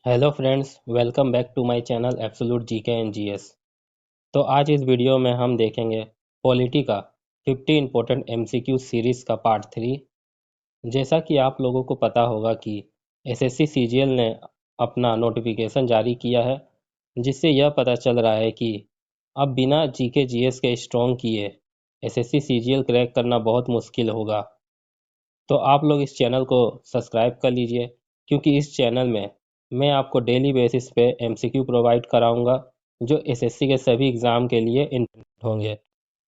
Hello friends, welcome back to my channel absolute GK and GS. तो आज इस video में हम देखेंगे पॉलिटी का 50 इम्पोर्टेंट एमसीक्यू सीरीज़ का पार्ट 3। जैसा कि आप लोगों को पता होगा कि एसएससी सीजीएल ने अपना नोटिफिकेशन जारी किया है, जिससे यह पता चल रहा है कि अब बिना जीके जीएस के स्ट्रॉन्ग किए एसएससी सीजीएल क्रैक करना बहुत मुश्किल होगा। तो आप लोग इस चैनल को सब्सक्राइब कर लीजिए, क्योंकि इस चैनल में मैं आपको डेली बेसिस पे एमसीक्यू प्रोवाइड कराऊंगा जो एसएससी के सभी एग्ज़ाम के लिए इम्पोर्टेंट होंगे।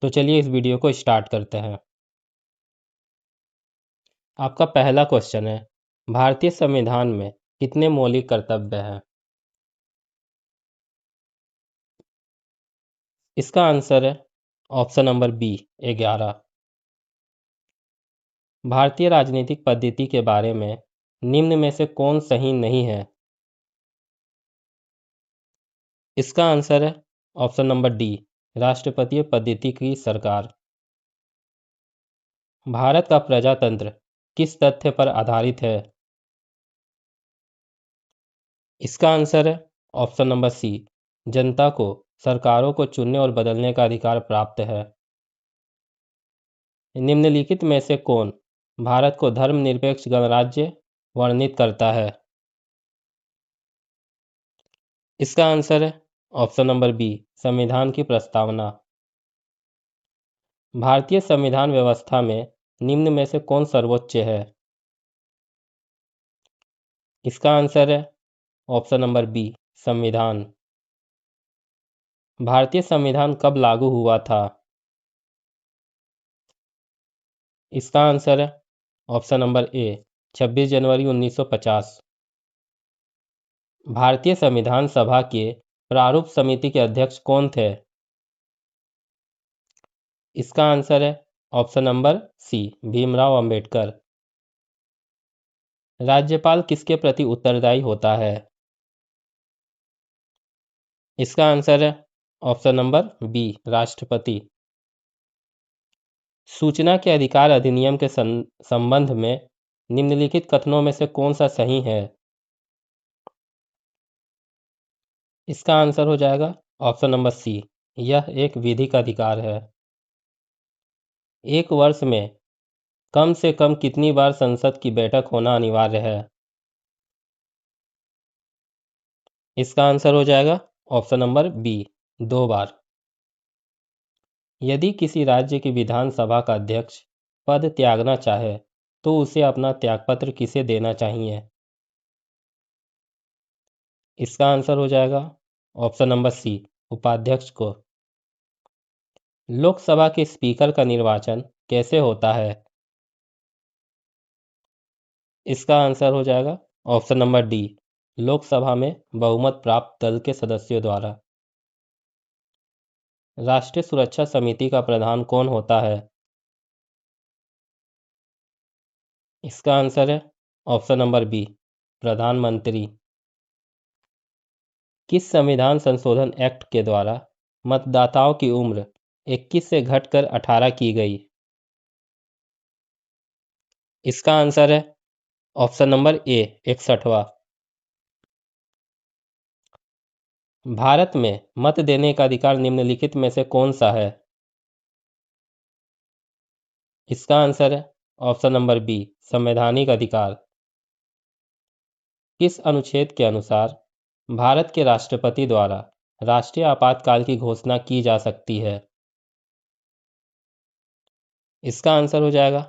तो चलिए इस वीडियो को स्टार्ट करते हैं। आपका पहला क्वेश्चन है, भारतीय संविधान में कितने मौलिक कर्तव्य हैं? इसका आंसर है ऑप्शन नंबर बी 11। भारतीय राजनीतिक पद्धति के बारे में निम्न में से कौन सही नहीं है? इसका आंसर है ऑप्शन नंबर डी, राष्ट्रपतीय पद्धति की सरकार। भारत का प्रजातंत्र किस तथ्य पर आधारित है? इसका आंसर है ऑप्शन नंबर सी, जनता को सरकारों को चुनने और बदलने का अधिकार प्राप्त है। निम्नलिखित में से कौन भारत को धर्मनिरपेक्ष गणराज्य वर्णित करता है? इसका आंसर है ऑप्शन नंबर बी, संविधान की प्रस्तावना। भारतीय संविधान व्यवस्था में निम्न में से कौन सर्वोच्च है? इसका आंसर है ऑप्शन नंबर बी, संविधान। भारतीय संविधान कब लागू हुआ था? इसका आंसर है ऑप्शन नंबर ए, 26 जनवरी 1950। भारतीय संविधान सभा के प्रारूप समिति के अध्यक्ष कौन थे? इसका आंसर है option number C, Bhimrao Ambedkar. राज्यपाल किसके प्रति उत्तरदायी होता है? इसका आंसर है ऑप्शन नंबर बी, राष्ट्रपति। सूचना के अधिकार अधिनियम के संबंध में निम्नलिखित कथनों में से कौन सा सही है? इसका आंसर हो जाएगा ऑप्शन नंबर सी, यह एक विधिक अधिकार है। एक वर्ष में कम से कम कितनी बार संसद की बैठक होना अनिवार्य है? इसका आंसर हो जाएगा ऑप्शन नंबर बी, 2 बार। यदि किसी राज्य की विधानसभा का अध्यक्ष पद त्यागना चाहे तो उसे अपना त्यागपत्र किसे देना चाहिए? इसका आंसर हो जाएगा ऑप्शन नंबर सी, उपाध्यक्ष को। लोकसभा के स्पीकर का निर्वाचन कैसे होता है? इसका आंसर हो जाएगा ऑप्शन नंबर डी, लोकसभा में बहुमत प्राप्त दल के सदस्यों द्वारा। राष्ट्रीय सुरक्षा समिति का प्रधान कौन होता है? इसका आंसर है ऑप्शन नंबर बी, प्रधानमंत्री। किस संविधान संशोधन एक्ट के द्वारा मतदाताओं की उम्र 21 से घटकर 18 की गई? इसका आंसर है ऑप्शन नंबर ए, 61वां। भारत में मत देने का अधिकार निम्नलिखित में से कौन सा है? इसका आंसर है ऑप्शन नंबर बी, संवैधानिक अधिकार। किस अनुच्छेद के अनुसार भारत के राष्ट्रपति द्वारा राष्ट्रीय आपातकाल की घोषणा की जा सकती है? इसका आंसर हो जाएगा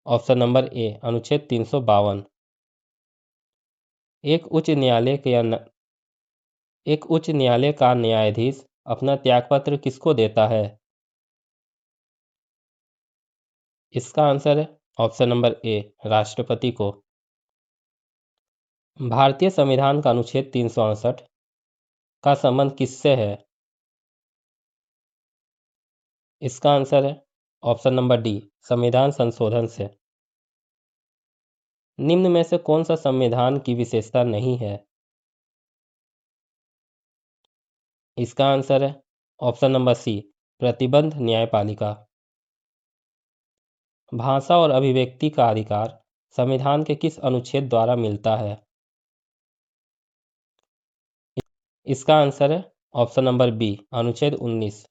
ऑप्शन नंबर ए, अनुच्छेद 352। एक उच्च न्यायालय के एक उच्च न्यायालय का न्यायाधीश अपना त्यागपत्र किसको देता है? इसका आंसर है ऑप्शन नंबर ए, राष्ट्रपति को। भारतीय संविधान का अनुच्छेद 368 का संबंध किससे है? इसका आंसर है ऑप्शन नंबर डी, संविधान संशोधन से। निम्न में से कौन सा संविधान की विशेषता नहीं है? इसका आंसर है ऑप्शन नंबर सी, प्रतिबंध न्यायपालिका। भाषा और अभिव्यक्ति का अधिकार संविधान के किस अनुच्छेद द्वारा मिलता है? इसका आंसर है ऑप्शन नंबर बी, अनुच्छेद 19।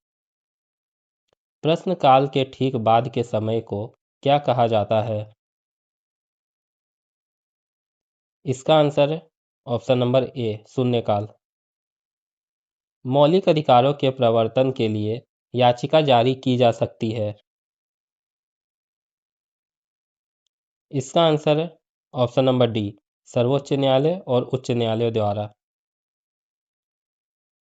प्रश्न काल के ठीक बाद के समय को क्या कहा जाता है? इसका आंसर है ऑप्शन नंबर ए, शून्यकाल। मौलिक अधिकारों के प्रवर्तन के लिए याचिका जारी की जा सकती है। इसका आंसर है ऑप्शन नंबर डी, सर्वोच्च न्यायालय और उच्च न्यायालय द्वारा।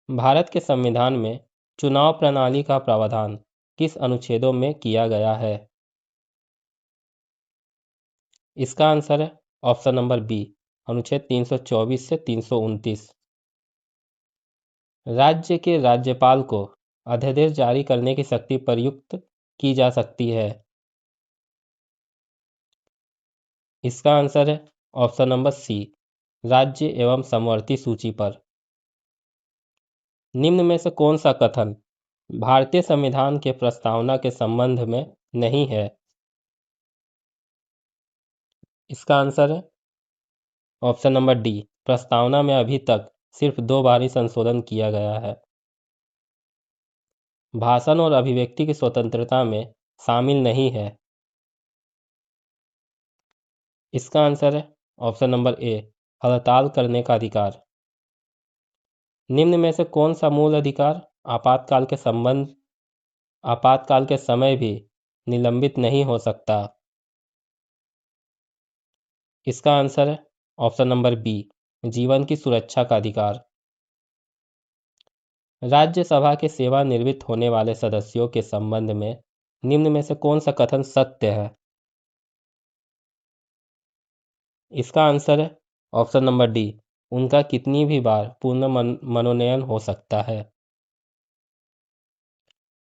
भारत के संविधान में चुनाव प्रणाली का प्रावधान किस अनुच्छेदों में किया गया है? इसका आंसर है ऑप्शन नंबर बी, अनुच्छेद 324 से 329। राज्य के राज्यपाल को अध्यादेश जारी करने की शक्ति प्रयुक्त की जा सकती है। इसका आंसर है ऑप्शन नंबर सी, राज्य एवं समवर्ती सूची पर। निम्न में से कौन सा कथन भारतीय संविधान के प्रस्तावना के संबंध में नहीं है? इसका आंसर है ऑप्शन नंबर डी, प्रस्तावना में अभी तक सिर्फ 2 बार ही संशोधन किया गया है। भाषण और अभिव्यक्ति की स्वतंत्रता में शामिल नहीं है। इसका आंसर है ऑप्शन नंबर ए, हड़ताल करने का अधिकार। निम्न में से कौन सा मूल अधिकार आपातकाल के समय भी निलंबित नहीं हो सकता? इसका आंसर है ऑप्शन नंबर बी, जीवन की सुरक्षा का अधिकार। राज्यसभा के सेवानिवृत्त होने वाले सदस्यों के संबंध में निम्न में से कौन सा कथन सत्य है? इसका आंसर है ऑप्शन नंबर डी, उनका कितनी भी बार मनोनयन हो सकता है।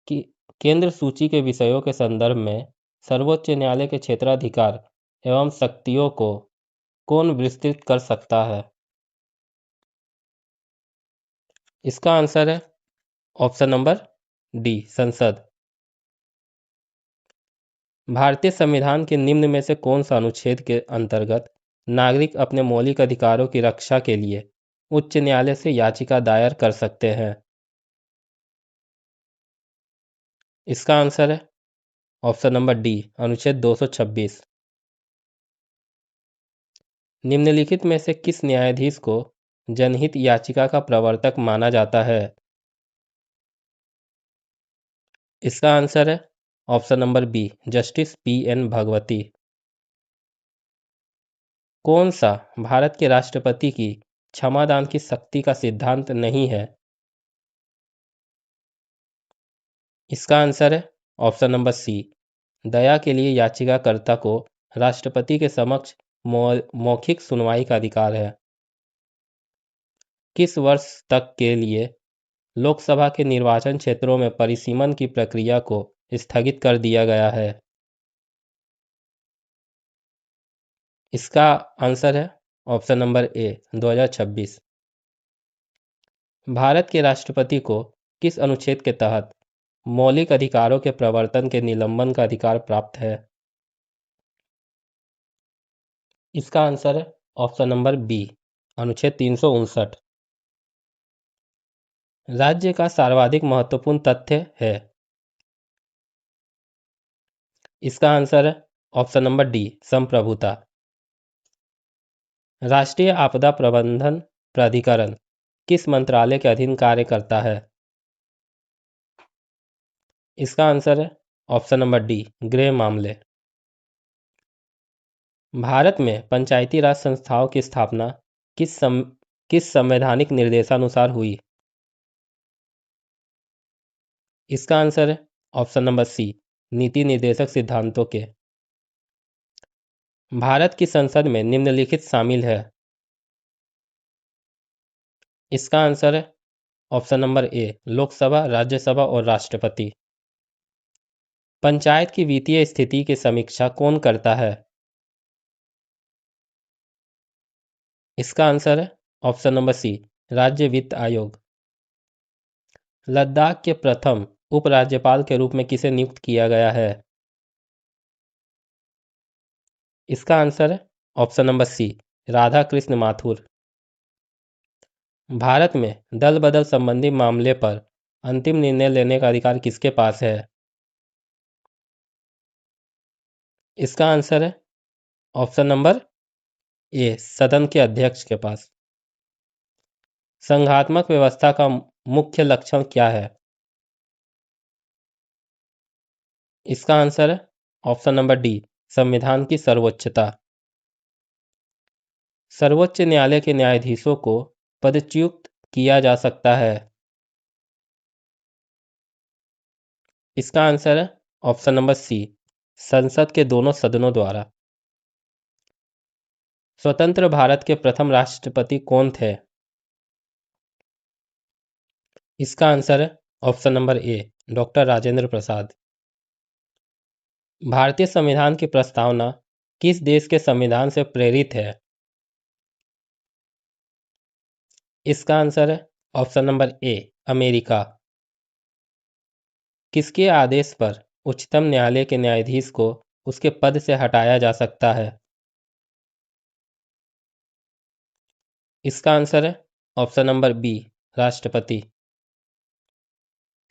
कि केंद्र सूची के विषयों के संदर्भ में सर्वोच्च न्यायालय के क्षेत्राधिकार एवं शक्तियों को कौन विस्तृत कर सकता है? इसका आंसर है ऑप्शन नंबर डी, संसद। भारतीय संविधान के निम्न में से कौन सा अनुच्छेद के अंतर्गत नागरिक अपने मौलिक अधिकारों की रक्षा के लिए उच्च न्यायालय से याचिका दायर कर सकते हैं? इसका आंसर है ऑप्शन नंबर डी, अनुच्छेद 226। निम्नलिखित में से किस न्यायाधीश को जनहित याचिका का प्रवर्तक माना जाता है? इसका आंसर है option number B, justice P N. Bhagwati. कौन सा भारत के राष्ट्रपति की क्षमादान की शक्ति का सिद्धांत नहीं है? इसका आंसर है ऑप्शन नंबर सी, दया के लिए याचिकाकर्ता को राष्ट्रपति के समक्ष मौखिक सुनवाई का अधिकार है। किस वर्ष तक के लिए लोकसभा के निर्वाचन क्षेत्रों में परिसीमन की प्रक्रिया को स्थगित कर दिया गया है? इसका आंसर है ऑप्शन नंबर ए, 2026। भारत के राष्ट्रपति को किस अनुच्छेद के तहत मौलिक अधिकारों के प्रवर्तन के निलंबन का अधिकार प्राप्त है? इसका आंसर है ऑप्शन नंबर बी, अनुच्छेद 359। राज्य का सर्वाधिक महत्वपूर्ण तथ्य है। इसका आंसर है ऑप्शन नंबर डी, संप्रभुता। राष्ट्रीय आपदा प्रबंधन प्राधिकरण किस मंत्रालय के अधीन कार्य करता है? इसका आंसर है ऑप्शन नंबर डी, गृह मामले। भारत में पंचायती राज संस्थाओं की स्थापना किस संवैधानिक निर्देशानुसार हुई? इसका आंसर है ऑप्शन नंबर सी, नीति निर्देशक सिद्धांतों के। भारत की संसद में निम्नलिखित शामिल है। इसका आंसर है ऑप्शन नंबर ए, लोकसभा, राज्यसभा और राष्ट्रपति। पंचायत की वित्तीय स्थिति की समीक्षा कौन करता है? इसका आंसर है ऑप्शन नंबर सी, राज्य वित्त आयोग। लद्दाख के प्रथम उपराज्यपाल के रूप में किसे नियुक्त किया गया है? इसका आंसर है option number C, Radha Krishna Mathur. Bharat में दल बदल संबंधी मामले पर अंतिम निर्णय लेने का अधिकार किसके पास है? इसका आंसर है ऑप्शन नंबर ए, सदन के अध्यक्ष के पास। संघात्मक व्यवस्था का मुख्य लक्षण क्या है? इसका आंसर है ऑप्शन नंबर डी, संविधान की सर्वोच्चता। सर्वोच्च न्यायालय के न्यायाधीशों को पदच्युत किया जा सकता है। इसका आंसर है ऑप्शन नंबर सी, संसद के दोनों सदनों द्वारा। स्वतंत्र भारत के प्रथम राष्ट्रपति कौन थे? इसका आंसर है option number A, doctor Rajendra Prasad. भारतीय संविधान की प्रस्तावना किस देश के संविधान से प्रेरित है? इसका आंसर है ऑप्शन नंबर ए, अमेरिका। किसके आदेश पर उच्चतम न्यायालय के न्यायाधीश को उसके पद से हटाया जा सकता है? इसका आंसर है ऑप्शन नंबर बी, राष्ट्रपति।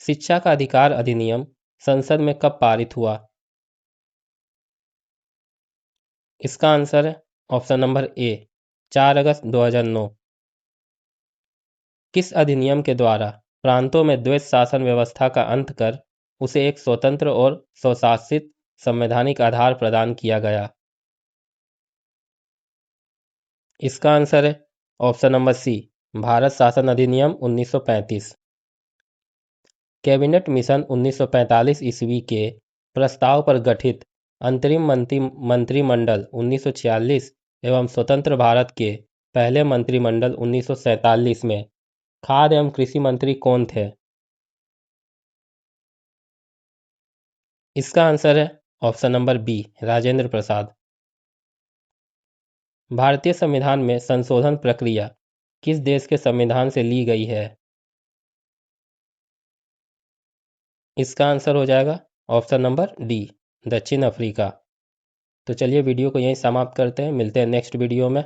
शिक्षा का अधिकार अधिनियम संसद में कब पारित हुआ? इसका आंसर है ऑप्शन नंबर ए, 4 अगस्त 2009। किस अधिनियम के द्वारा प्रांतों में द्वैत शासन व्यवस्था का अंत कर उसे एक स्वतंत्र और स्वशासित संवैधानिक आधार प्रदान किया गया? इसका आंसर है ऑप्शन नंबर सी, भारत शासन अधिनियम 1935। कैबिनेट मिशन 1945 ईस्वी के प्रस्ताव पर गठित अंतरिम मंत्रिमंडल 1946 एवं स्वतंत्र भारत के पहले मंत्रिमंडल 1947 में खाद्य एवं कृषि मंत्री कौन थे? इसका आंसर है option number B, Rajendra Prasad. भारतीय संविधान में संशोधन प्रक्रिया किस देश के संविधान से ली गई है? इसका आंसर हो जाएगा ऑप्शन नंबर डी, दक्षिण अफ्रीका। तो चलिए वीडियो को यहीं समाप्त करते हैं, मिलते हैं नेक्स्ट वीडियो में।